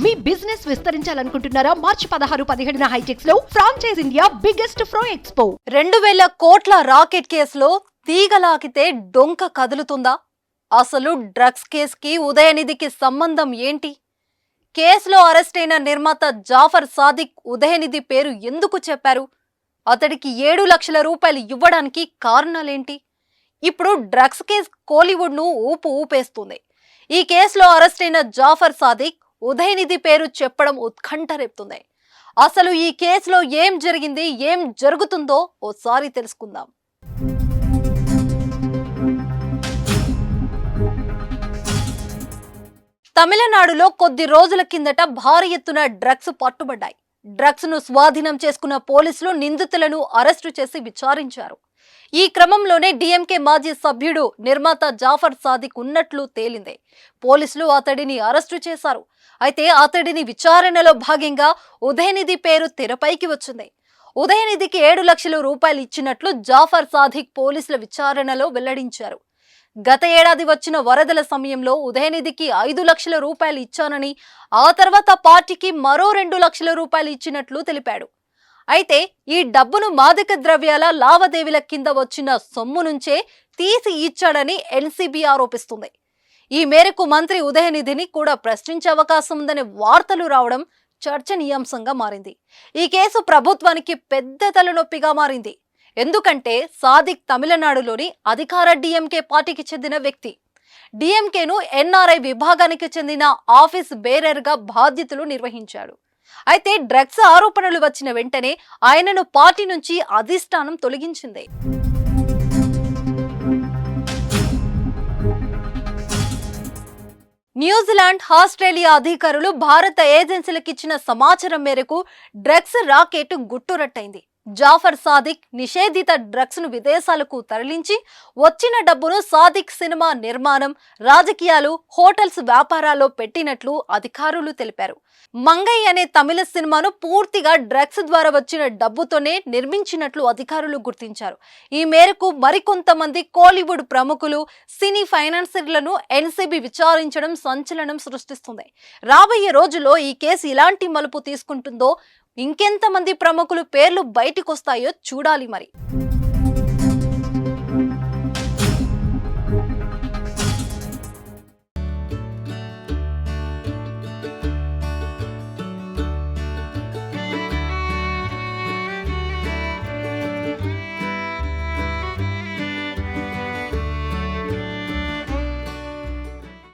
మీ business విస్తరించాలనుకుంటున్నారా? మార్చి 16-17 హైటెక్స్ లో franchise India biggest ఫ్రో expo. 2000 కోట్ల rocket కేసులో తీగలాగితే డొంక కదులుతుందా? అసలు డ్రగ్స్ కేసుకి ఉదయనిధికి సంబంధం ఏంటి? కేసులో అరెస్ట్ అయిన నిర్మాత జాఫర్ సాదిక్ ఉదయనిధి పేరు ఎందుకు చెప్పారు? అతడికి 7 లక్షల రూపాయలు ఇవ్వడానికి కారణాలేంటి? ఇప్పుడు డ్రగ్స్ కేసు కోలీవుడ్ ను ఊపేస్తుంది. ఈ కేసులో అరెస్ట్ అయిన జాఫర్ సాదిక్ ఉదయనిధి పేరు చెప్పడం ఉత్కంఠ రేపుతుంది. అసలు ఈ కేసులో ఏం జరిగింది, ఏం జరుగుతుందో ఓసారి తెలుసుకుందాం. తమిళనాడులో కొద్ది రోజుల కిందట భారీ ఎత్తున డ్రగ్స్ పట్టుబడ్డాయి. డ్రగ్స్ ను స్వాధీనం చేసుకున్న పోలీసులు నిందితులను అరెస్టు చేసి విచారించారు. ఈ క్రమంలోనే డిఎంకే మాజీ సభ్యుడు నిర్మాత జాఫర్ సాదిక్ ఉన్నట్లు తేలింది. పోలీసులు అతడిని అరెస్టు చేశారు. అయితే అతడిని విచారణలో భాగంగా ఉదయనిధి పేరు తెరపైకి వచ్చింది. ఉదయనిధికి 7 లక్షల రూపాయలు ఇచ్చినట్లు జాఫర్ సాదిక్ పోలీసుల విచారణలో వెల్లడించారు. గత ఏడాది వచ్చిన వరదల సమయంలో ఉదయనిధికి 5 లక్షల రూపాయలు ఇచ్చానని, ఆ తర్వాత పార్టీకి మరో 2 లక్షల రూపాయలు ఇచ్చినట్లు తెలిపాడు. అయితే ఈ డబ్బును మాదక ద్రవ్యాల లావాదేవీల కింద వచ్చిన సొమ్ము నుంచే తీసి ఇచ్చాడని ఎన్సీబీ ఆరోపిస్తుంది. ఈ మేరకు మంత్రి ఉదయనిధిని కూడా ప్రశ్నించే అవకాశం ఉందనే వార్తలు రావడం చర్చనీయాంశంగా మారింది. ఈ కేసు ప్రభుత్వానికి పెద్ద తలనొప్పిగా మారింది. ఎందుకంటే సాదిక్ తమిళనాడులోని అధికార డిఎంకే పార్టీకి చెందిన వ్యక్తి. డిఎంకేను ఎన్ఆర్ఐ విభాగానికి చెందిన ఆఫీస్ బేరర్గా బాధ్యతలు నిర్వహించాడు. అయితే డ్రగ్స్ ఆరోపణలు వచ్చిన వెంటనే ఆయనను పార్టీ నుంచి అధిష్టానం తొలగించింది. న్యూజిలాండ్, ఆస్ట్రేలియా అధికారులు భారత ఏజెన్సీలకు ఇచ్చిన సమాచారం మేరకు డ్రగ్స్ రాకెట్ గుట్టురట్టయింది. జాఫర్ సాదిక్ నిషేధిత డ్రగ్స్ ను విదేశాలకు తరలించి వచ్చిన డబ్బును సాదిక్ సినిమా నిర్మాణం, రాజకీయాలు, హోటల్స్ వ్యాపారాల్లో పెట్టినట్లు అధికారులు తెలిపారు. మంగై అనే తమిళ సినిమాను పూర్తిగా డ్రగ్స్ ద్వారా వచ్చిన డబ్బుతోనే నిర్మించినట్లు అధికారులు గుర్తించారు. ఈ మేరకు మరికొంతమంది కోలీవుడ్ ప్రముఖులు, సినీ ఫైనాన్సర్లను ఎన్సీబీ విచారించడం సంచలనం సృష్టిస్తుంది. రాబోయే రోజుల్లో ఈ కేసు ఇలాంటి మలుపు తీసుకుంటుందో, ఇంకెంతమంది ప్రముఖులు పేర్లు బయటికొస్తాయో చూడాలి మరి.